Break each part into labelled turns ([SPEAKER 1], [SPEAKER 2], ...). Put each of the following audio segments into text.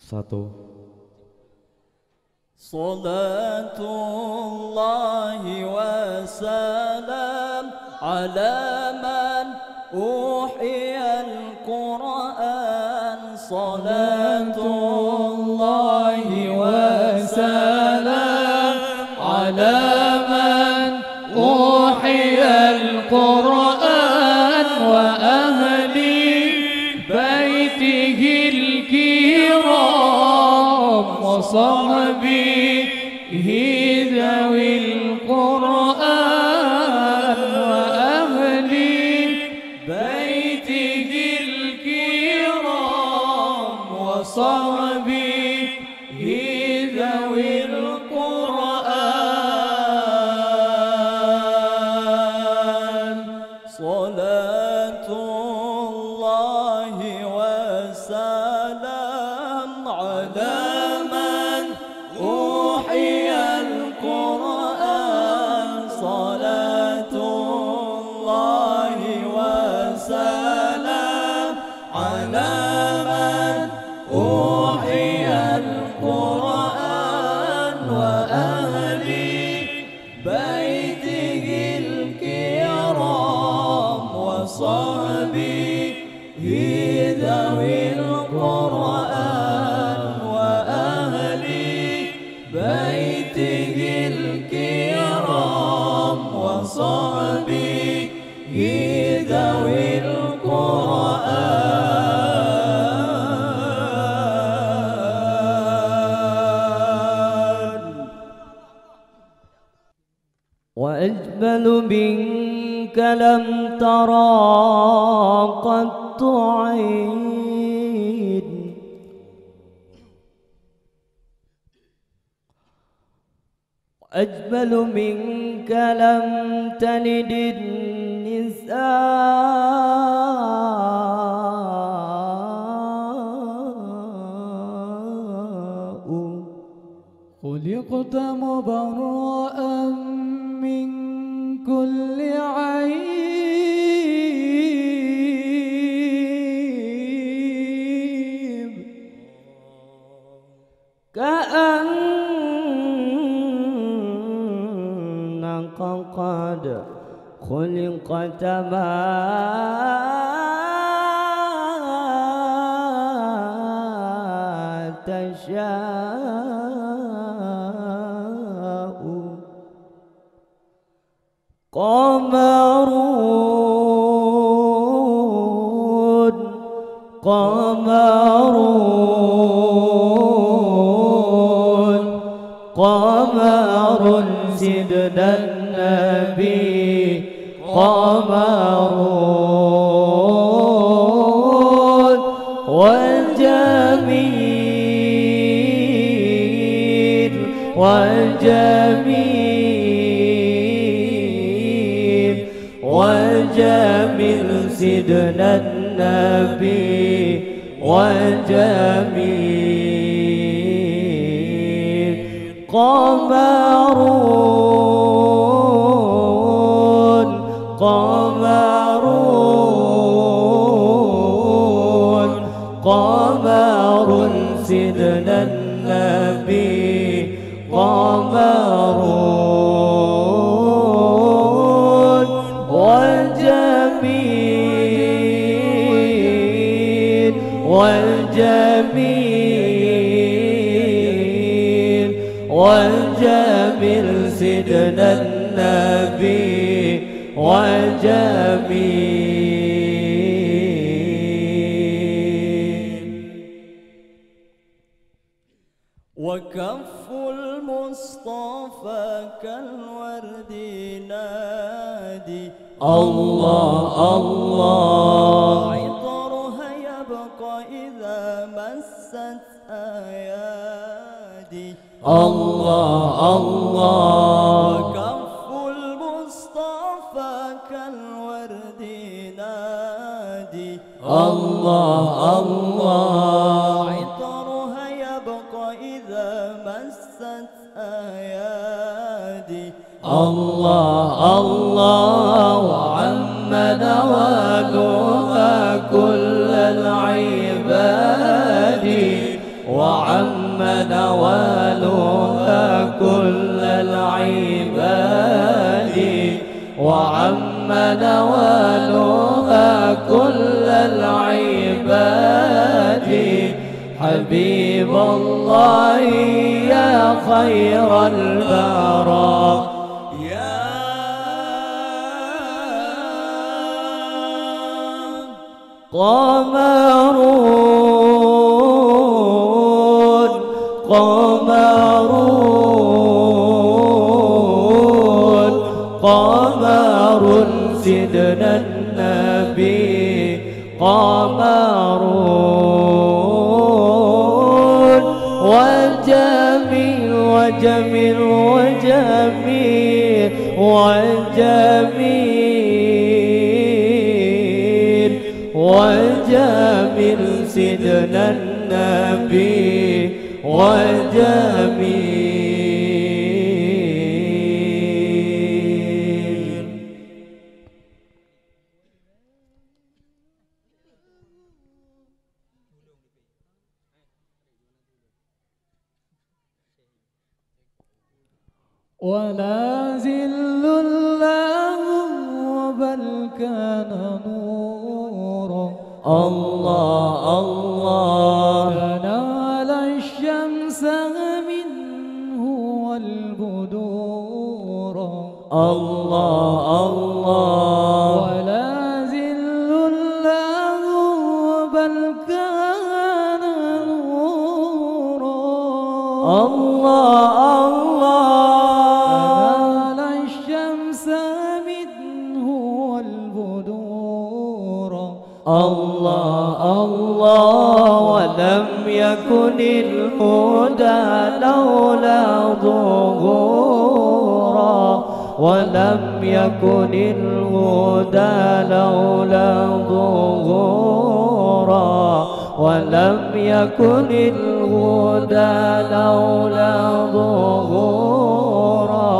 [SPEAKER 1] Satu.
[SPEAKER 2] Salatullahi wa salam ala man uhiyal Qur'an. Salatullahi wa salam ala man uhiyal Qur'an wa ahli baitihil kiram wa sahbihi dhawil Qur'an wa ahli baitihil kiram wa sahbihi dhawil Qur'an. Salatullahi wa salam ala man uhiyal Qur'an. Salatullahi wa salam ala man uhiyal Qur'an wa ahli baitihil kiram wa sahbihi dhawil Qur'an wa ahli baitihil kiram wa sahbihi dhawil Qur'an. وأجمل منك لم ترى قط عين أجمل منك لم تلد النساء خلقت مبرأ من كل عيب كأنك قد خلقت ما تشاء قمرون قمرون قمر سيدنا النبي قمرون والجميل والجميل والجميل سيدنا النبي والجميل قمرون قمرون قمر سيدنا النبي قمرون والجميل والجميل والجميل سيدنا النبي والجميل وكف المصطفى كالورد نادي الله الله عطرها يبقى إذا مست أيادي الله الله وكف المصطفى كالورد نادي الله الله عطرها يبقى إذا مست أيادي الله الله وعم نوالها كل العباد وعم نوالها كل العباد وعم نوالها كل العباد حبيب الله يا خير البراء يا قمرون قمرون قمر سيدنا النبي قمرون وجميل وجميل وجميل وجميل وجميل سيدنا النبي وجميل
[SPEAKER 1] ولا ذل له بل كان نورا
[SPEAKER 2] الله الله
[SPEAKER 1] تنال الشمس منه والبدور
[SPEAKER 2] الله الله
[SPEAKER 1] ولا ذل له بل كان نورا
[SPEAKER 2] الله
[SPEAKER 1] تنال الشمس منه والبدور
[SPEAKER 2] الله الله ولم يكن الهدى لولا ظهورا ولم يكن الهدى لولا ظهورا ولم يكن الهدى لولا ظهورا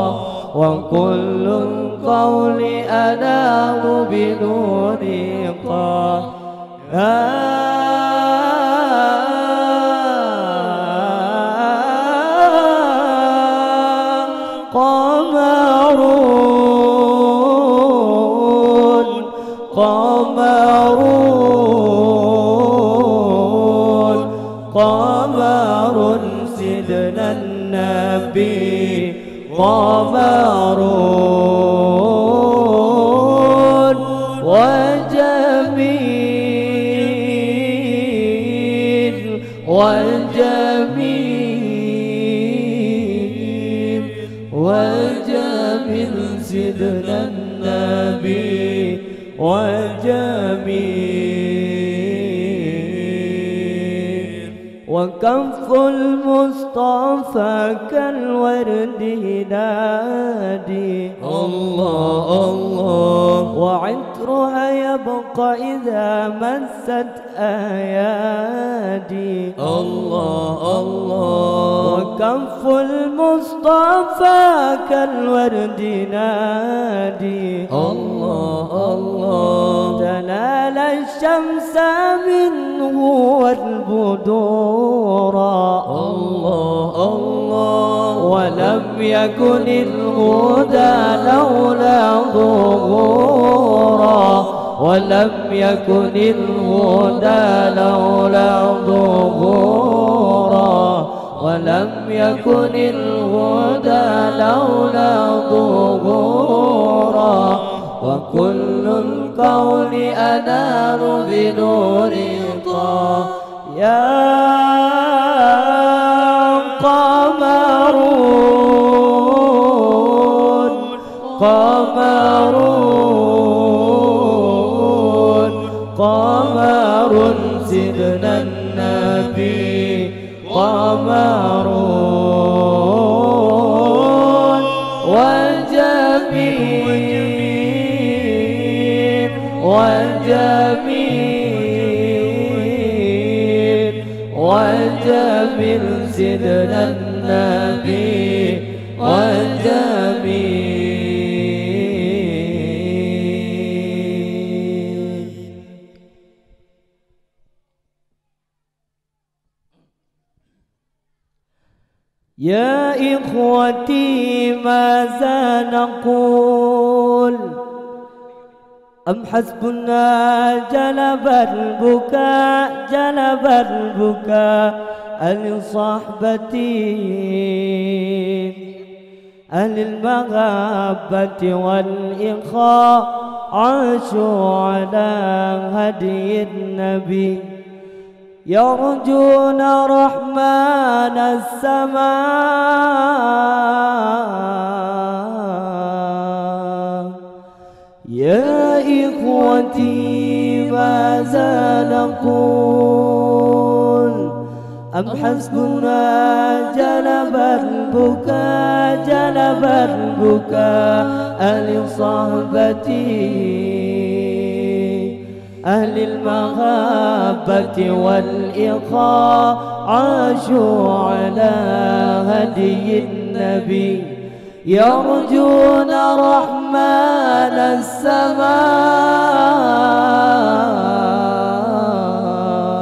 [SPEAKER 2] وكل القول أنام بنور قمرون قمرون قمر سيدنا النبي قمرون وجميل وجميل وجميل سيدنا النبي وجميل وكف المصطفى كالورد نادي الله الله وعطرها يبقى إذا مست أيادي الله الله وكف المصطفى كالورد نادي الله الله تنال الشمس منه والبدورا الله الله ولم يكن الهدى لولا ظهورا ولم يكن الهدى لولا ظهورا ولم يكن الهدى لولا ظهورا وكل القول أنار بنور طه يا قمرون قمرون قمر سيدنا النبي قمرون وجميل وجميل وجميل سيدنا النبي وجميل يا إخوتي ماذا نقول أم حسبنا جلب البكاء جلب البكاء لصحبتي أهل المغبة والإخاء عاشوا على هدي النبي يرجون رحمن السماء يا إخوتي ماذا نقول أم حسبنا جلب البكاء جلب البكاء لصحبتي أهل المغبة والإخاء عاشوا على هدي النبي يرجون رحمن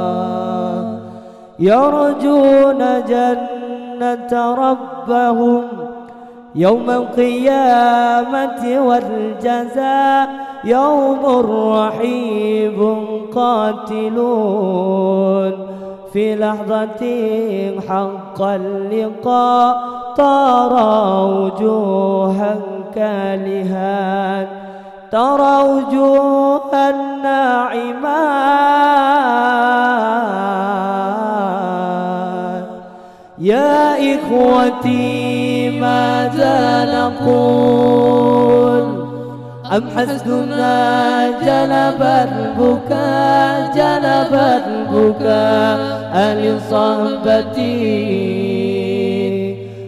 [SPEAKER 2] السماء يرجون جنة ربهم يوم القيامة والجزاء يوم رحيب قاتلون في لحظة حق اللقاء ترى وجوها كالهات ترى وجوها ناعمات يا إخوتي ماذا نقول أم حسبنا جلب البكاء جلب البكاء لصحبتي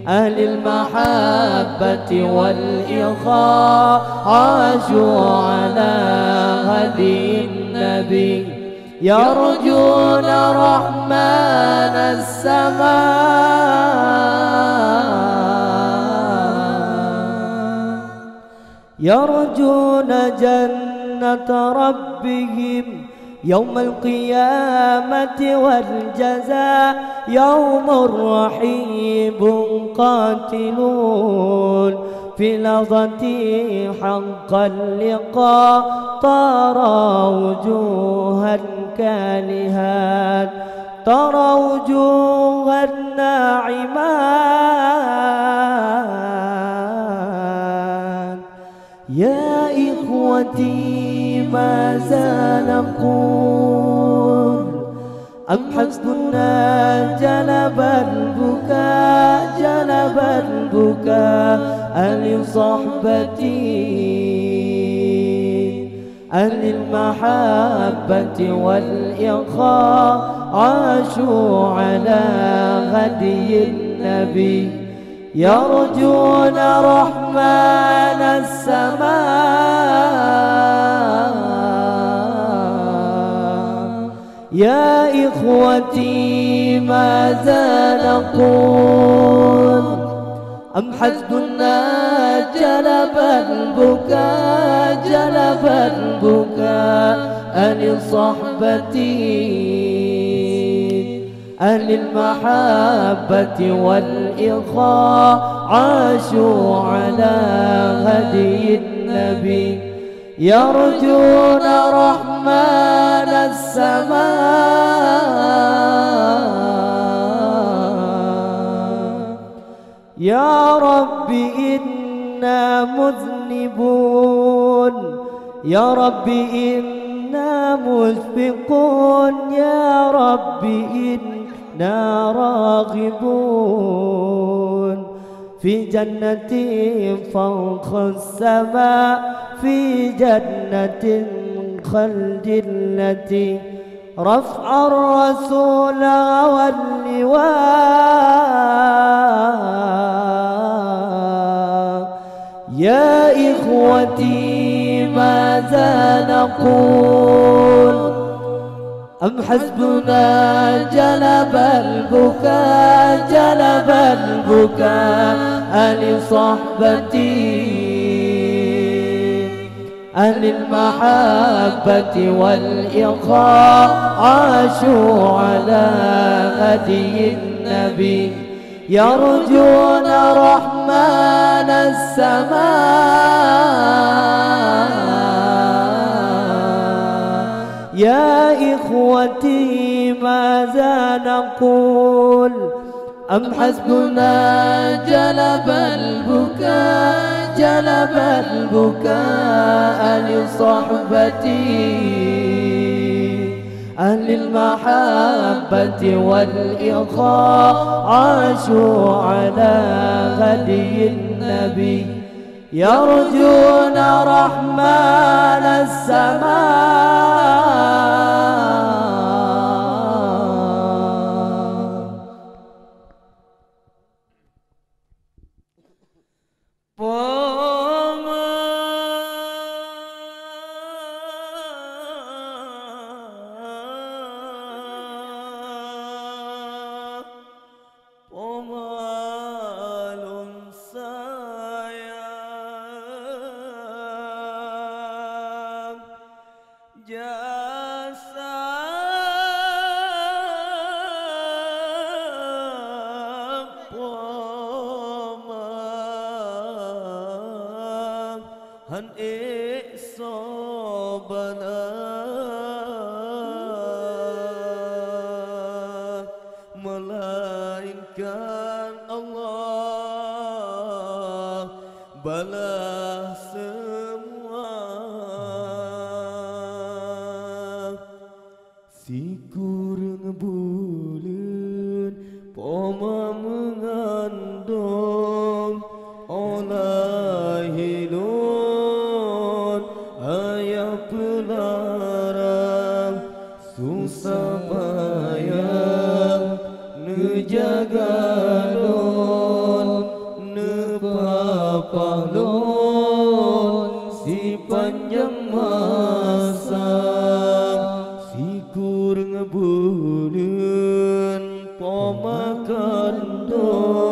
[SPEAKER 2] أهل المحبة والإخاء عاشوا على هدي النبي يرجون رحمن السماء يرجون جنة ربهم يوم القيامة والجزاء يوم رحيب قاتلون في لحظة حق اللقاء ترى وجوها كالهات ترى وجوها ناعمات يا إخوتي ماذا نقول أم حسبنا جلب البكاء جلب البكاء لصحبتي أهل المحبة والإخاء عاشوا على هدي النبي يرجون رحمن السماء يا إخوتي ماذا نقول أم حسبنا جلب البكاء جلب البكاء لصحبتي أهل المحبة والإخاء عاشوا على هدي النبي يرجون رحمن السماء يا رب إنا مذنبون يا رب إنا مشفقون يا رب إنا راغبون في جنة فوق السماء في جنة خلد التي رفع الرسول واللواء يا إخوتي ماذا نقول أم حسبنا جلب البكاء جلب البكاء لصحبتي أهل المحبة والإخاء عاشوا على هدي النبي يرجون رحمن السماء يا إخوتي ماذا نقول أم حسبنا جلب البكاء لصحبتي أهل المحبة والإخاء عاشوا على هدي النبي يرجون رحمن السماء
[SPEAKER 1] Han isobana melainkan Allah balas semua. Sikur ngebulen poma mengandung olah hilun ayah pelarang susah payah nejaga lon nepapah lon si panjang masa sikur ngebulen poma kandung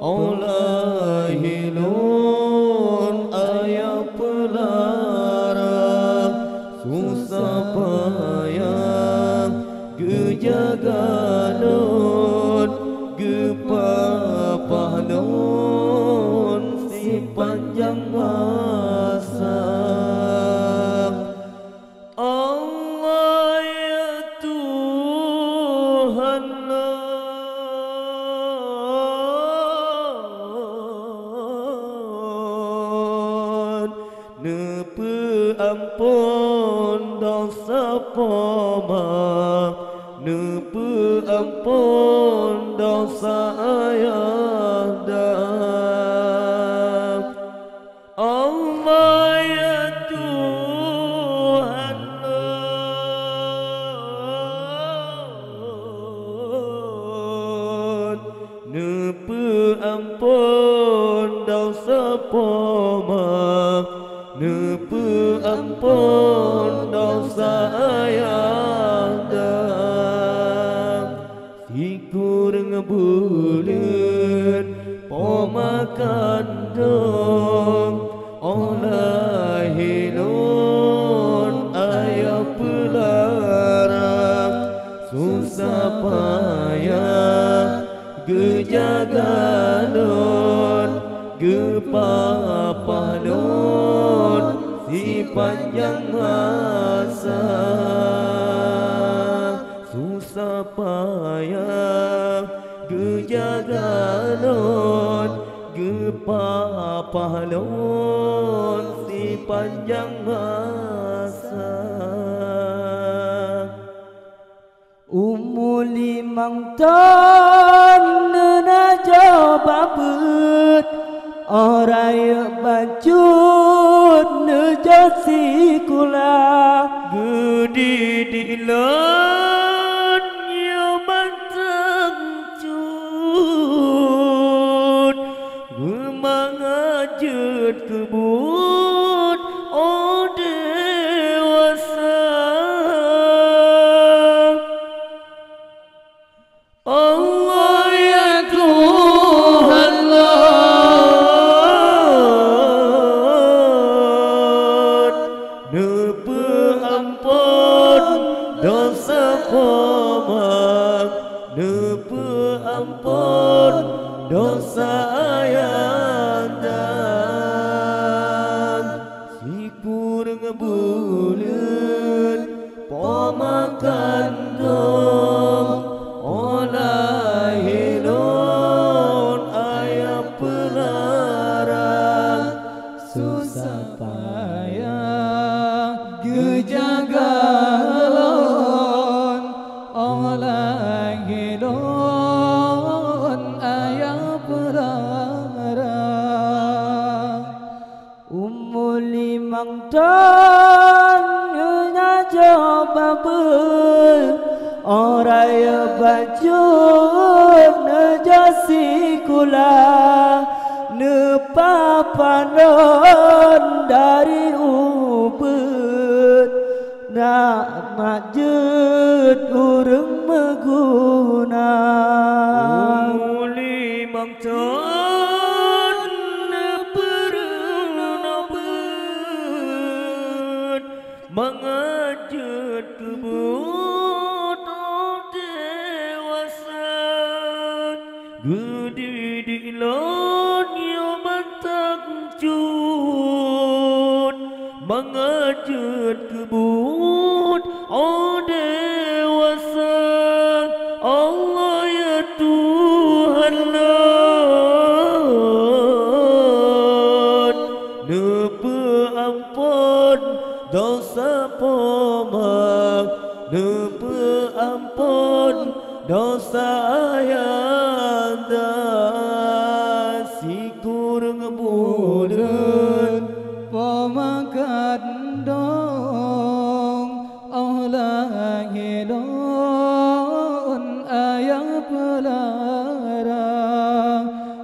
[SPEAKER 1] olah hilun ayah pelarang susah payah gejaga lon gepapah lon si panjang masa. Allah ya Tuhan nepe ampun dosa poma nepe ampun dosa ayah dah. Allah ya Tuhan nepe ampun dosa poma nepe ampun dosa ayah dah. Sikur ngebulen poma kandung olah hilun ayah pelarang susah payah gejaga lon gepapah lon si panjang masa susah payah gejaga lon gepapah lon si panjang masa.
[SPEAKER 2] Umur 5 tahun nena coba bet orang bacut nejasi kula
[SPEAKER 1] gede dilan ya mantang cut gemangajut kebun oh dewasa. Allah ya Tuhan nepe ampun dosa dosa ayandang sikur ngebuleun pomakan dong olah hilon ayam pelarang
[SPEAKER 2] susah payah gejagalon olah hilon ayam pelarang umur 5 tahun coba ber orang bajut nejasi kula nepapanon dari ubet nak majud urang meguna
[SPEAKER 1] muli mangton neperunobet mengajut kebut dewasa gede di ilon yo bantang cut mengajut kebut dewasa Allah ya Tuhan Lord nepe ampun dosa pomak nepe ampun dosa ayanda sikur ngebuleun
[SPEAKER 2] pomakan dong Allah hilon ayam pelarang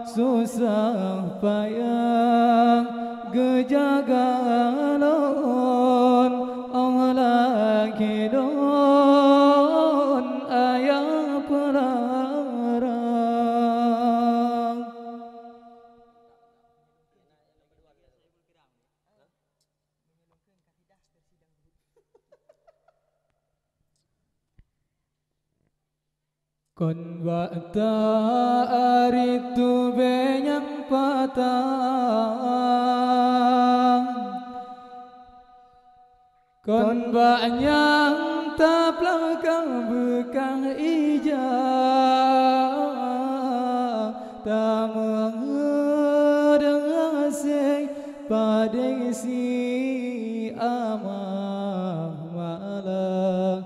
[SPEAKER 2] susah payah gejagalon Allah hilon ayam pelarang kon bata aritu benyang patang kon banyang taplakang bekang ijah tamengedeng asing padeng si amah malah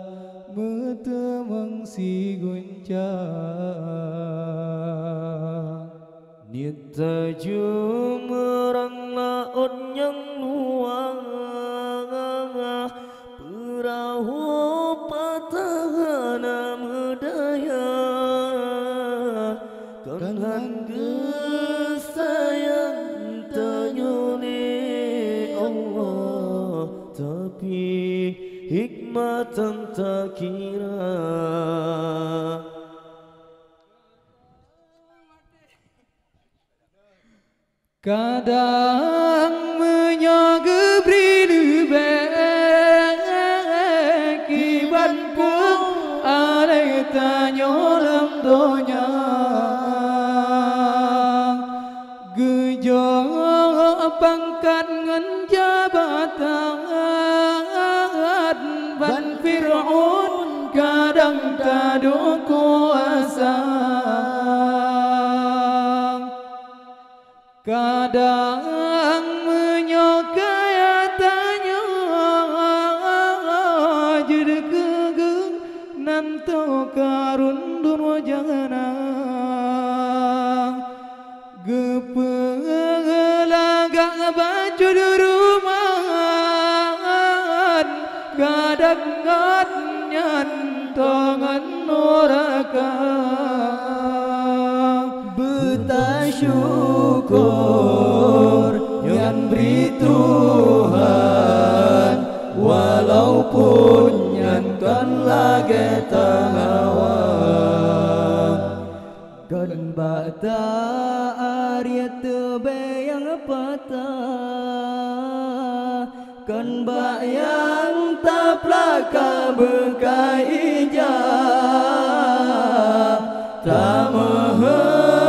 [SPEAKER 2] metemeng si guncang
[SPEAKER 1] nita jumerang laut yang luang perahu patahana medaya kanhan gesayang tanyone Allah tapi hikmat tak kira
[SPEAKER 2] kadang menyagebri lebek kiban pun alai tanyolam donya gejong pangkat ngan jabatan ban Fir'aun kadang tadu kuasa kadang menyokaya tanya jadi kegeng nanto karun durwajana gepelagak baju di rumah kadang ngan tongan noraka bersyukur yang beri Tuhan walaupun yang kan lagi tangawang kan bata Arya tebayang patah kan bayang taplaka bekai ijah tamahan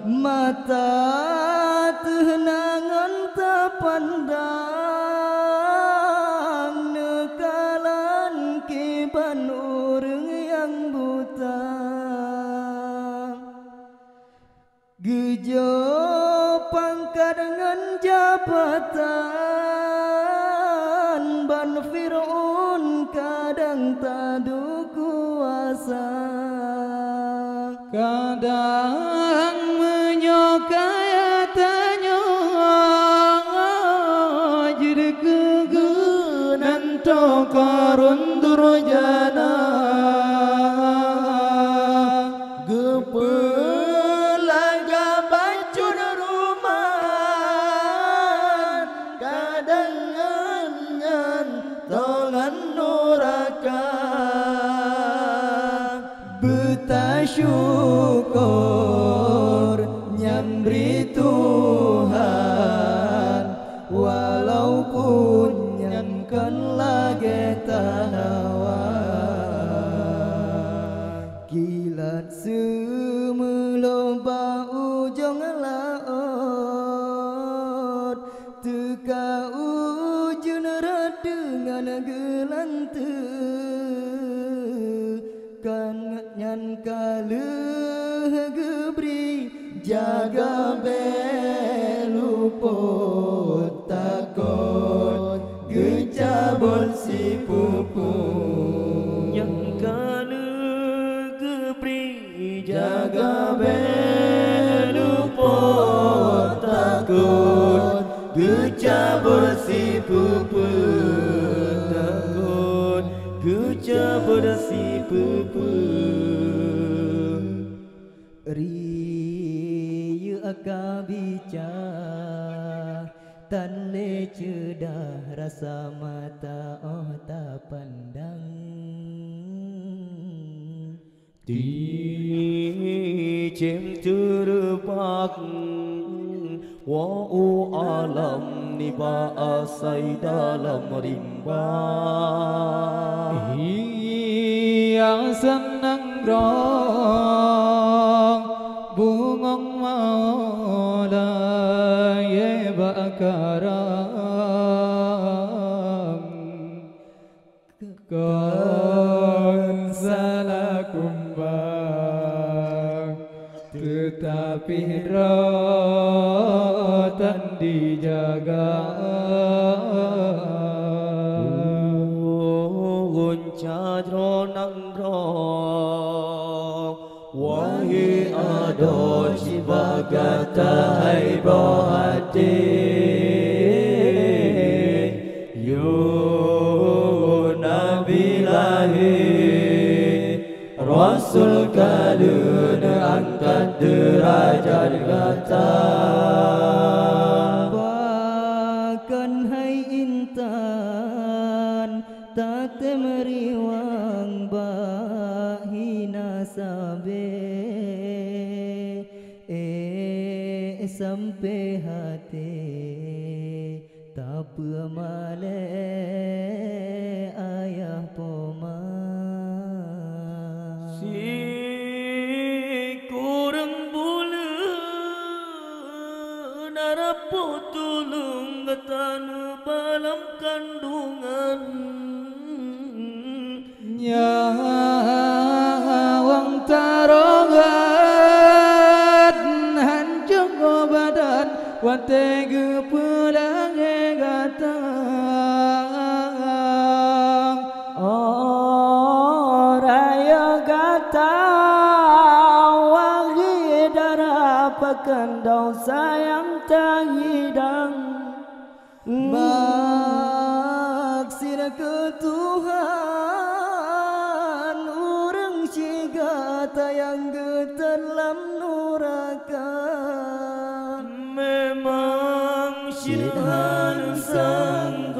[SPEAKER 2] mata tenangan terpandang nekalan kiban orang yang buta gejo pangkat dengan jabatan ban Fir'aun kadang tadu kuasa
[SPEAKER 3] kadang menyukai tanya jadi kegenan tokarun durjana
[SPEAKER 2] gepelaga bacun rumah kadang ngan tongan nuraka bersyukur nyambri Tuhan walaupun nyangkan lagi tahawa kilat semula ujung laut teka ujung dengan gelantung kan nyan kaluh gebri jaga beluput takut gecabon si puput
[SPEAKER 1] yang kaluh gebri
[SPEAKER 2] jaga beluput takut gecabon si puput takut gecabon si puput riyu akabicar tan le cedah rasa mata tak pandang
[SPEAKER 1] di cem terbak wa'u alam ni ba'asai dalam rimba
[SPEAKER 3] yang senang rong bungong maula ye bakaram kon salah kumbang tetapi rotan dijaga
[SPEAKER 1] Uncadro nangrong wahai ado cibagata hai bohati yo nabi lahir rasul kadun angkat derajat kata
[SPEAKER 2] bahkan hai intan tak temeriwang bahina sabe sampai hati tak pemale ayah poma
[SPEAKER 1] si kurang bulan narapu tulung ketanu balam kandungan
[SPEAKER 3] nyawang tarongan hancung badan wate gepulang gatang
[SPEAKER 2] raya gata wangi darah pakandau sayang tanghidang maksir ke Tuhan orang cigata yang getelam nuraka
[SPEAKER 1] memang syidhan sanggup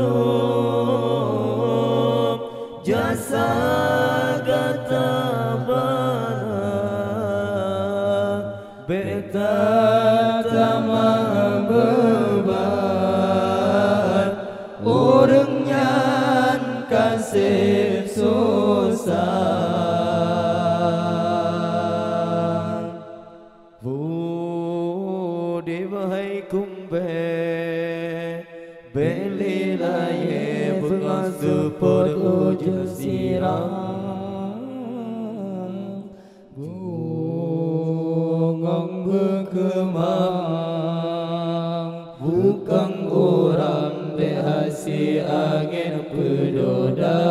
[SPEAKER 1] jasa gata bana beta tamang beban orang nyan kasih susah kumbe belilaye pengasupport ujung sirang
[SPEAKER 3] bungong berkemang bukan orang behasi angin pedoda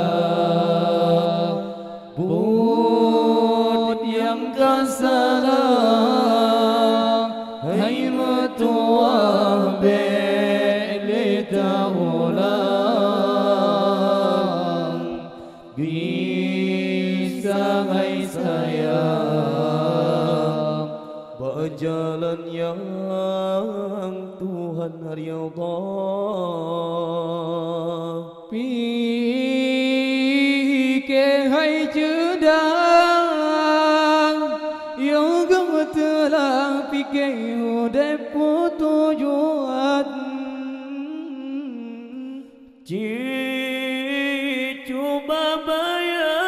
[SPEAKER 3] bud yang kasalah hai metuah beli taulang bisa hai sayang berjalan yang Tuhan ridha pikir hai cedang yang kamu telah pikir hidup tujuan
[SPEAKER 1] coba bayang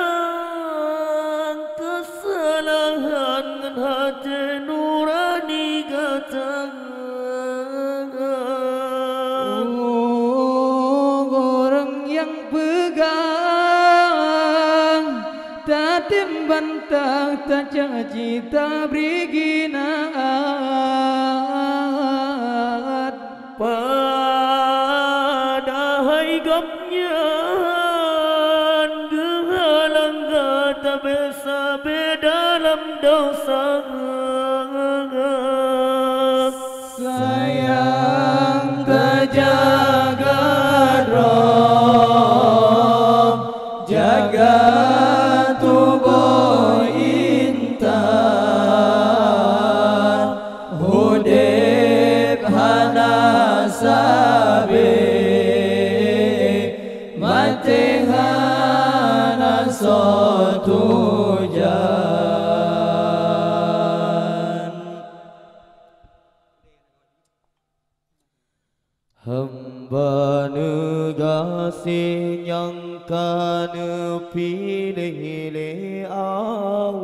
[SPEAKER 1] kesalahan dengan hati nurani kata
[SPEAKER 3] orang yang pegang tak timbantang tak janji tak beri ginaan
[SPEAKER 1] padahal gapnya gehalang kata bisa dalam dosa
[SPEAKER 3] sayang kejaga roh jaga tubuh intan hudib hana sabi mati hana sotu
[SPEAKER 1] hamba negasi nyangka pilih Allah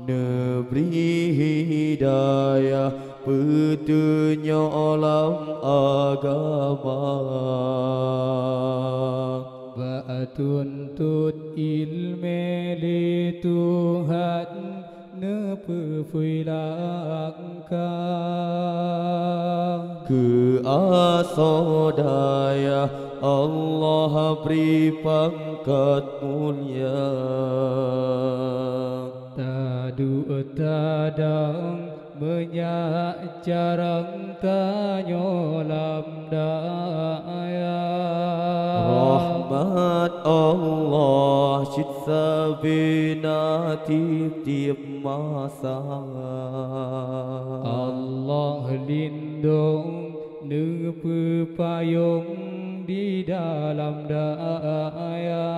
[SPEAKER 1] neberi hidayah petunjuk alam agama
[SPEAKER 3] ba'atuntut ilme li Tuhan nepefilangkan
[SPEAKER 1] ke asodaya Allah beri pangkat mulia
[SPEAKER 3] tadu tadang menyak jarang tanyolam daya
[SPEAKER 1] rahmat Allah cipta bina tiap masa
[SPEAKER 3] Allah lindung nepe payung di dalam daya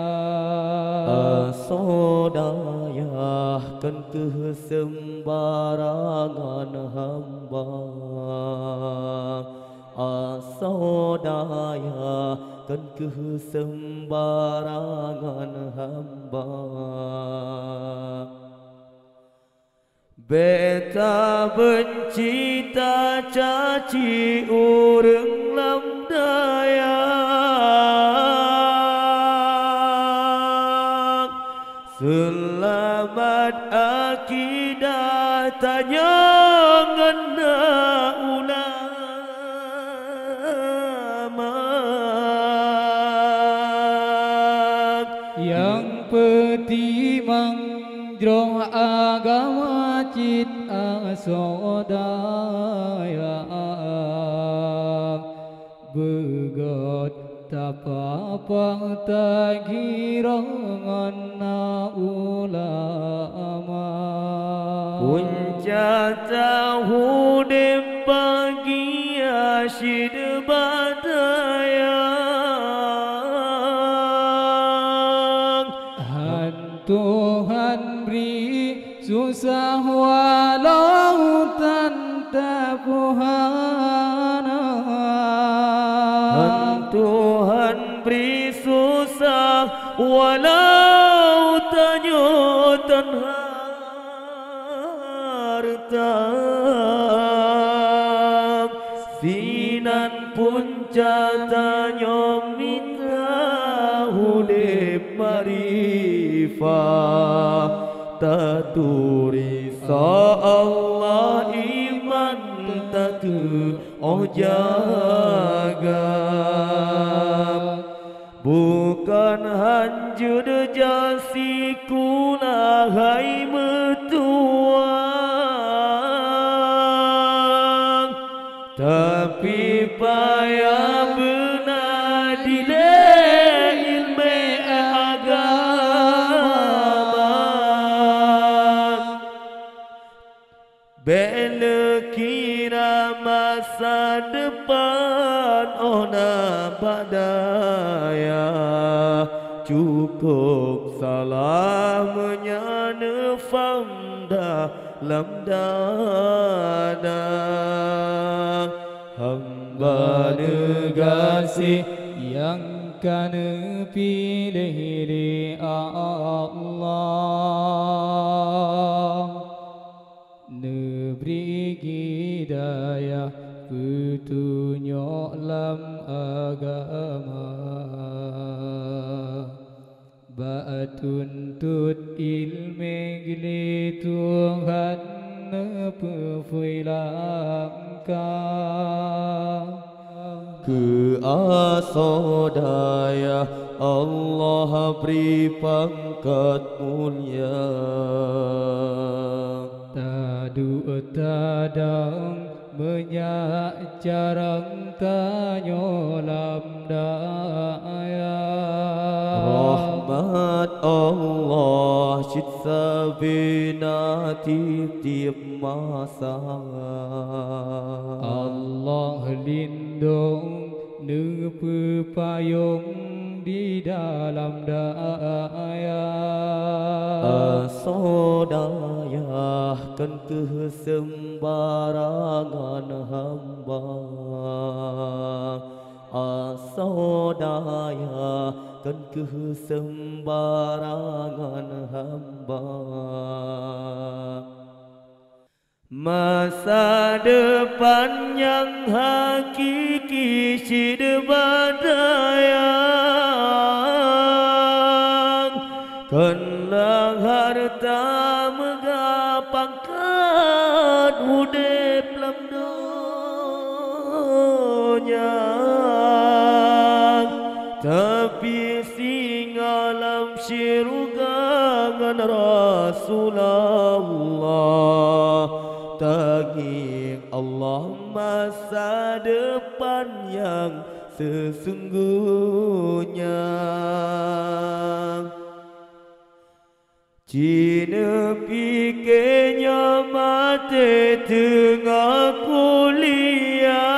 [SPEAKER 1] asodayahkan kesembarangan hamba asodayahkan kesembarangan hamba beta benci tak caci urang lam daya selamat akidah tanya ngena ulama
[SPEAKER 3] yang petimang jroh agama cit asodaya begot tapapang tagirangan na ulama
[SPEAKER 1] punca tahu de bagi asyid badaya
[SPEAKER 3] Tuhan beri susah walau tanda puhana
[SPEAKER 1] Tuhan beri susah walau tanyo tanharta punca tanyo minta hudip marifah taturi sa Allah iman tatu oh jaga bukan hanjur jasi kuna hai metuang tapi payah benar dile ilmu agama bela kira masa depan ona badaya cukup salah menyana famda lam dada hamba
[SPEAKER 3] negasi yang kana pilih di Allah neberi hidayah petunjuk lam agama ba'atuntut ilmu gili Tuhan nepefilangka
[SPEAKER 1] ke asodaya Allah beri pangkat mulia
[SPEAKER 3] tadu tadang menyak jarang tanyo lam daya
[SPEAKER 1] rahmat Allah cipta bina tiap masa
[SPEAKER 3] Allah lindung nepe payung di dalam daya
[SPEAKER 1] asodaya kan kesembarangan hamba asodaya kan kesembarangan hamba masa depan yang hakiki sidbadaya kenlang harta megapangkat hudip lam dunya tapi singalam syurga ngan Rasulullah tagih Allah masa depan yang sesungguhnya Cina pikirnya mati tengah kuliah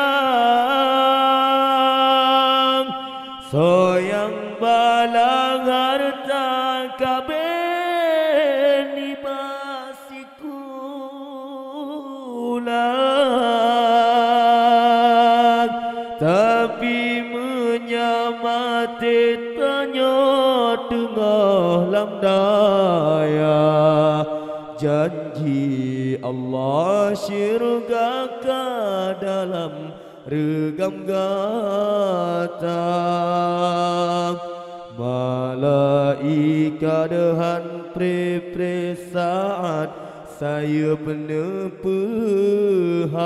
[SPEAKER 1] soyang balang harta kabeh ni basikulah tapi menyamati tanya tengah lam daya janji Allah syurga ke dalam regam gata malaikat dehan pre saat saya penepehak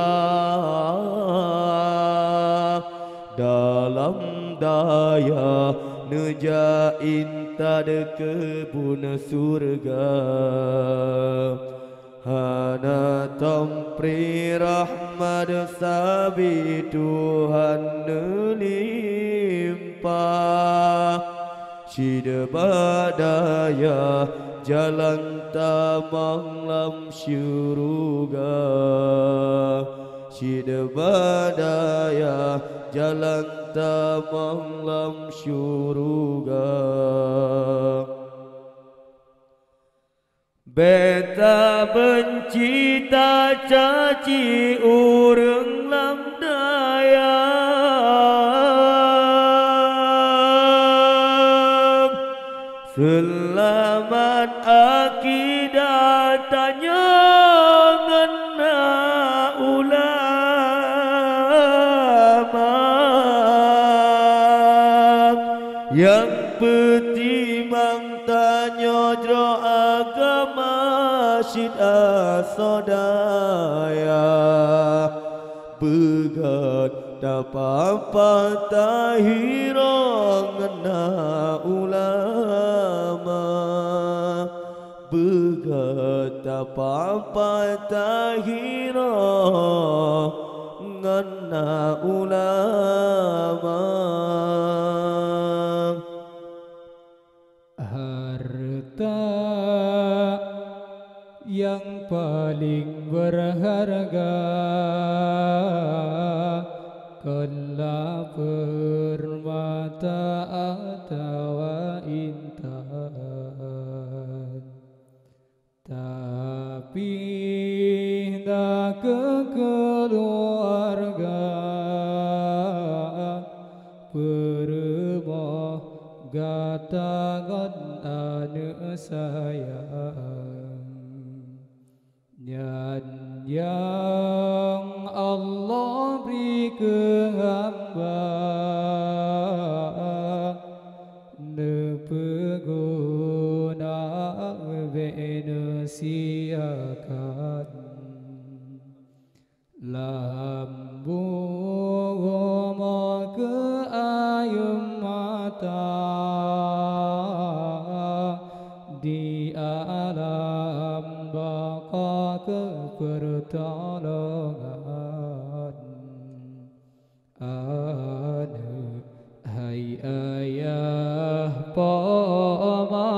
[SPEAKER 1] dalam daya nejain tada kebun surga hana tampri rahmat sabi Tuhan nelimpah Cida badaya jalan tamang lam syuruga Cida badaya jalan tamang lam syuruga Beta benci tak caci urang lam daya Selamat akidah tanya ngena ulama Rasyid Asodaya Begat dapat tahira ngena ulama Begat dapat tahira ngena ulama
[SPEAKER 3] Harta yang paling berharga kala permata atau intan tapi tak keluarga perempuan gatakan anak sayang yang Allah beri ke hamba nepeguna benesiakan lambung ke ayam mata di alam baka kepertolongan anu hai ayah pama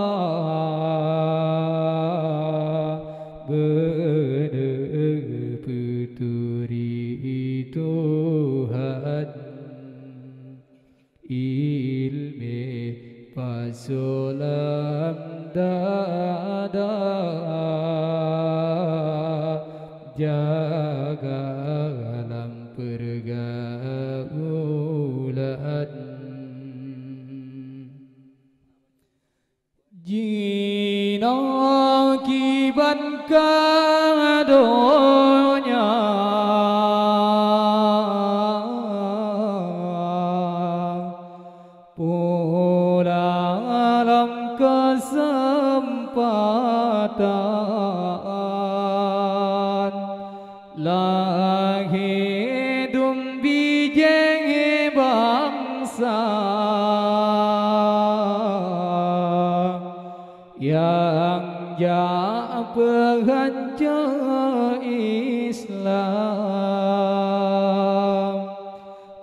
[SPEAKER 3] bener puturi Tuhan ilme pasulam dada jaga alam pergaulan jina kiban kadonya dalam kesempatan lahir dum bijeng bangsa yang ja penghancur Islam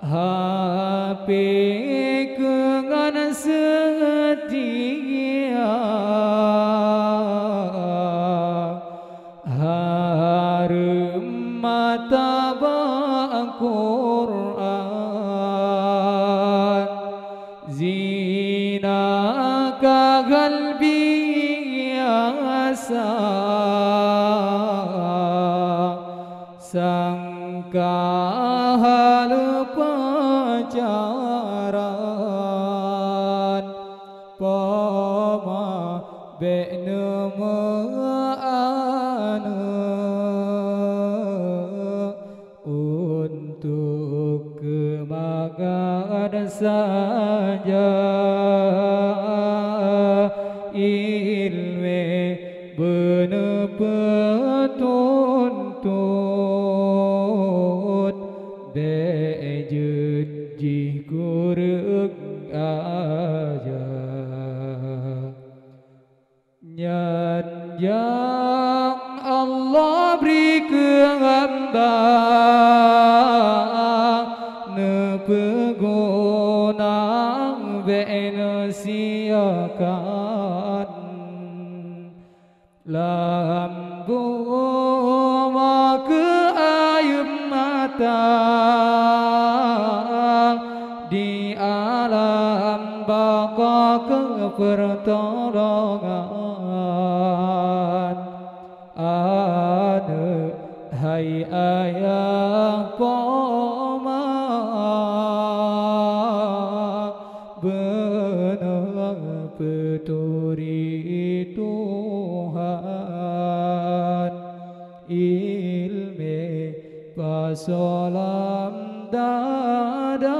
[SPEAKER 3] HP kengan setia harum mata Quran zina kalbi asa sangka hal pacaran pama benemu anu untuk kemakan saja ilme bener petuntut dejut jih kurang aja yang Allah beri ke hamba nepeguna benesiakan lambu ke air mata di alam baka kepertolongan anu hai ayah poma benar peturi Tuhan ilme pasolam dada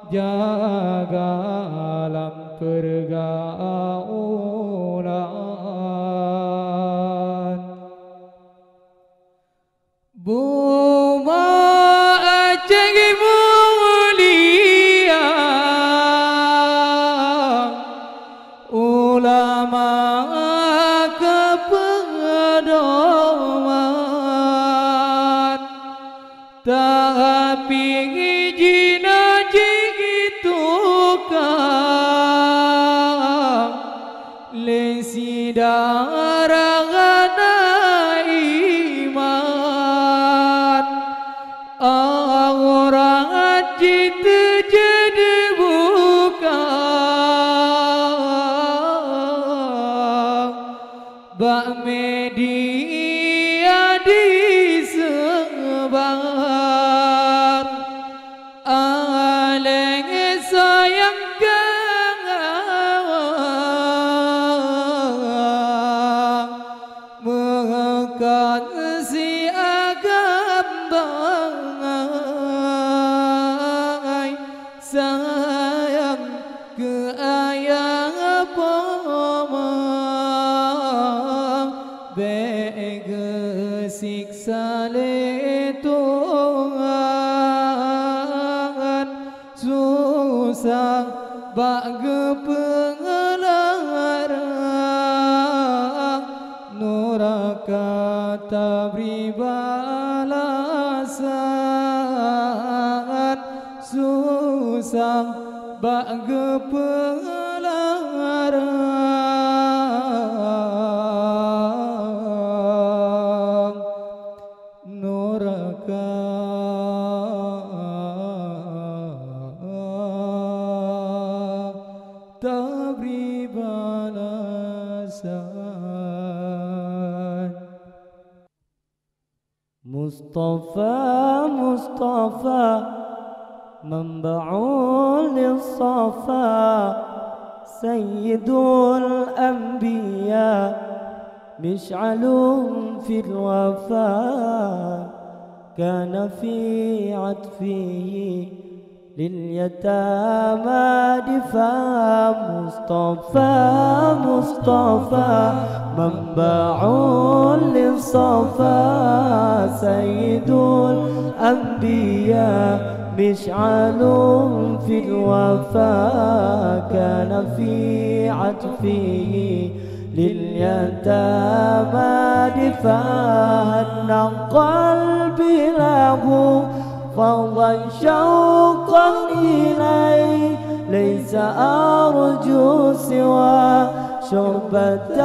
[SPEAKER 3] jaga alam pergaulan tapi jina jitukang lesi daragana iman orang ajit jadi bukan bak media disebar aleng sayang mengkasi agam bangai sayang ke ayah pomang bege siksa letungan susah bage pengelarang nuraka tak beri balasan susah bage pengelarang nuraka tak beri balasan.
[SPEAKER 2] Mustafa Mustafa manba'ul lilsafa sayyidul anbiya mish'alun fil wafa kana fi atfihi لليتامى دفاع مصطفى مصطفى منبع للصفا سيد الأنبياء مشعل في الوفا كان في عطفه لليتامى دفاع قلبي له فضا شوقا إليه ليس أرجو سوى شربة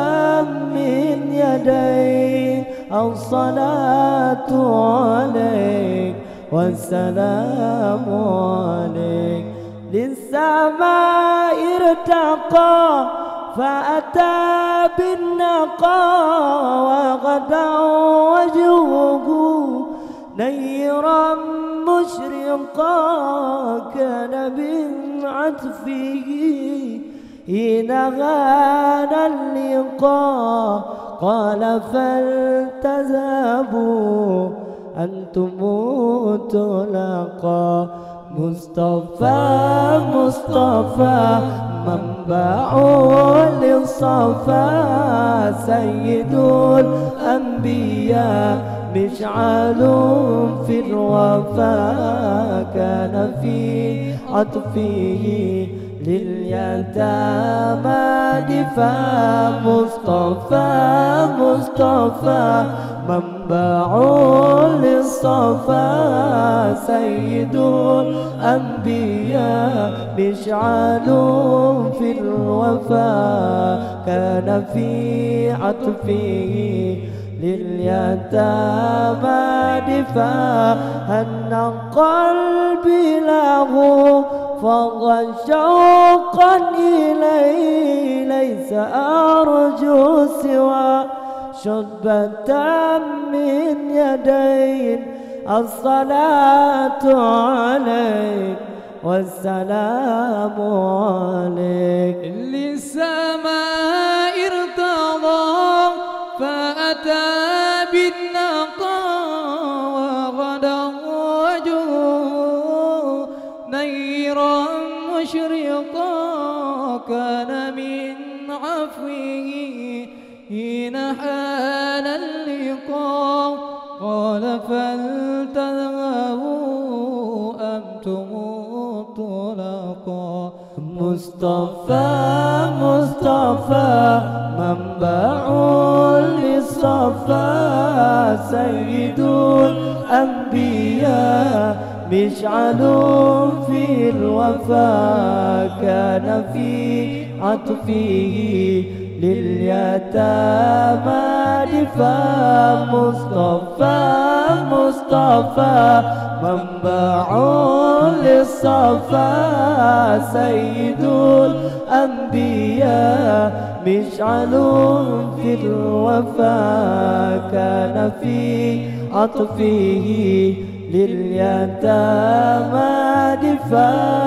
[SPEAKER 2] من يديك الصلاة عليك والسلام عليك للسماء ارتقى فأتى بالنقى وغدا وجهه نيرا مشرقا كان من عطفه حين غان اللقاء قال فلتذهبوا أنتم طلقا مصطفى مصطفى منبع للصفا سيد الأنبياء مشعل في الوفا كان في عطفه لليتامى دفاع مصطفى مصطفى منبع للصفا سيد الأنبياء مشعل في الوفا كان في عطفه لليتامى دفاع أن قلبي له فضا شوقا إليه ليس أرجو سوى شربة من يدين الصلاة عليك والسلام عليك
[SPEAKER 3] للسماء ارتضى فأتى بالنقى وغدا وجهه نيرا مشرقا كان من عفوه حين حان اللقاء قال فلتذهبوا أنتم طلقا مصطفى مصطفى منبع للصفا
[SPEAKER 2] سيد الأنبياء مشعل في الوفاء كان في عطفه لليتامى دفاع مصطفى منبع للصفا سيد الأنبياء مشعل في الوفاء كان في عطفه لليتامى دفاع